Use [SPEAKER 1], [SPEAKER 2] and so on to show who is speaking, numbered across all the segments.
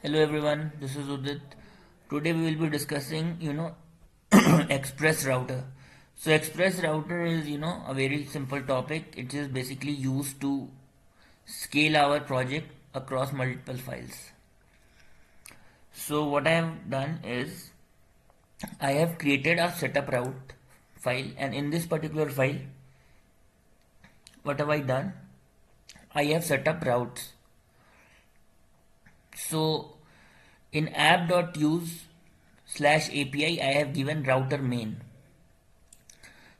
[SPEAKER 1] Hello everyone, this is Udit. Today we will be discussing, Express router. So Express router is, a very simple topic. It is basically used to scale our project across multiple files. So what I have done is I have created a setup route file, and in this particular file, what have I done? I have set up routes. So in app.use/API, I have given router main,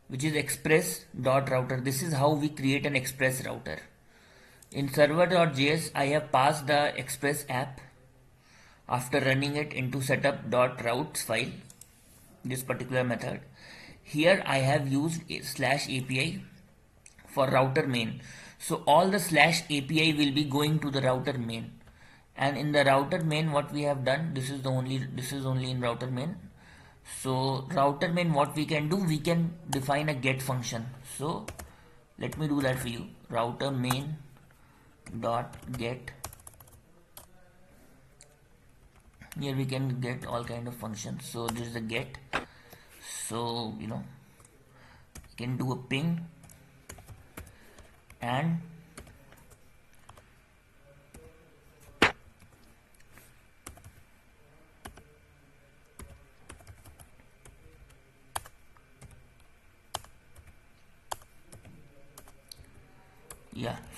[SPEAKER 1] which is express.router. This is how we create an express router. In server.js, I have passed the express app after running it into setup.routes file, this particular method. Here I have used /API for router main. So all the /API will be going to the router main. And in the router main, what we have done, this is only in router main. So router main, what we can do, we can define a get function. So let me do that for you. Router main dot get. Here we can get all kind of functions. So this is the get. So we can do a ping and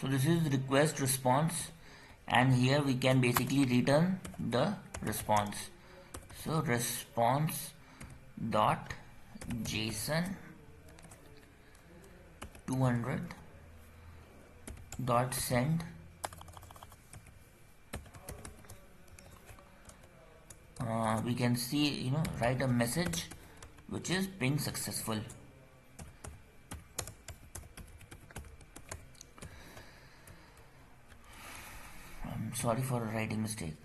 [SPEAKER 1] so this is request response, and here we can basically return the response. So response dot JSON 200 dot send we can see write a message which is ping successful. Sorry for writing mistake.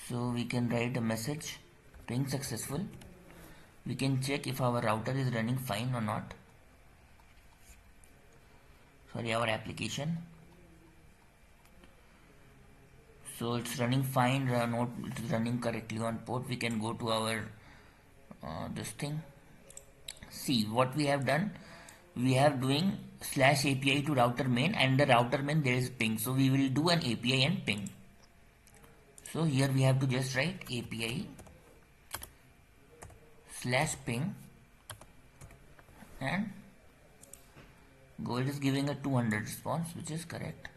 [SPEAKER 1] So we can write a message ping successful. We can check if our router is running fine or not. Sorry, our application. So it's running fine, it's running correctly on port. We can go to our this thing. See what we have done. We have doing /API to router main, and the router main there is ping. So we will do an API and ping. So here we have to just write API /ping and go. It is giving a 200 response, which is correct.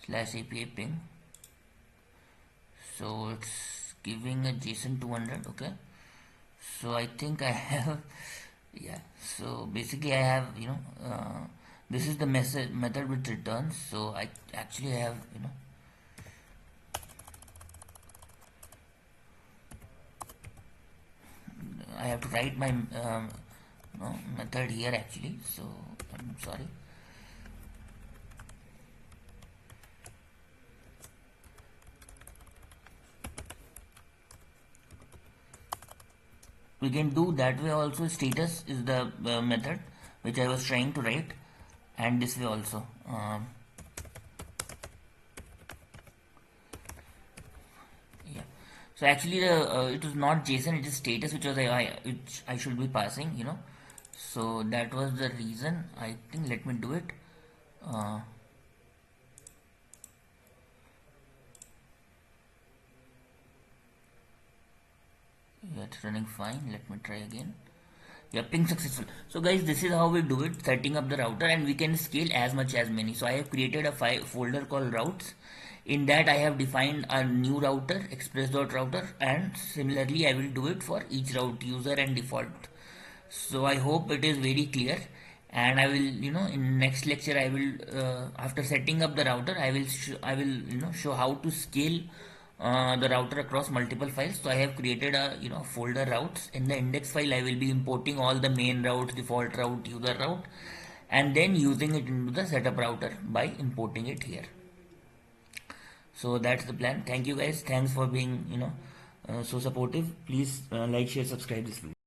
[SPEAKER 1] /API ping. So it's giving a JSON 200. Okay. So I think I have. So basically I have this is the method which returns. So I actually have I have to write my method here actually. So I'm sorry. We can do that way also. Status is the method which I was trying to write, and this way also. So actually it was not JSON, it is status which I should be passing. So that was the reason. I think let me do it. It's running fine. Let me try again. Ping successful. So guys, this is how we do it, setting up the router, and we can scale as much as many. So I have created a folder called routes. In that I have defined a new router, express.router, and similarly I will do it for each route, user and default. So I hope it is very clear, and I will in next lecture I will after setting up the router I will show how to scale the router across multiple files. So I have created a folder routes. In the index file I will be importing all the main routes, default route, user route, and then using it into the setup router by importing it here. So that's the plan. Thank you guys. Thanks for being so supportive. Please like, share, subscribe this video.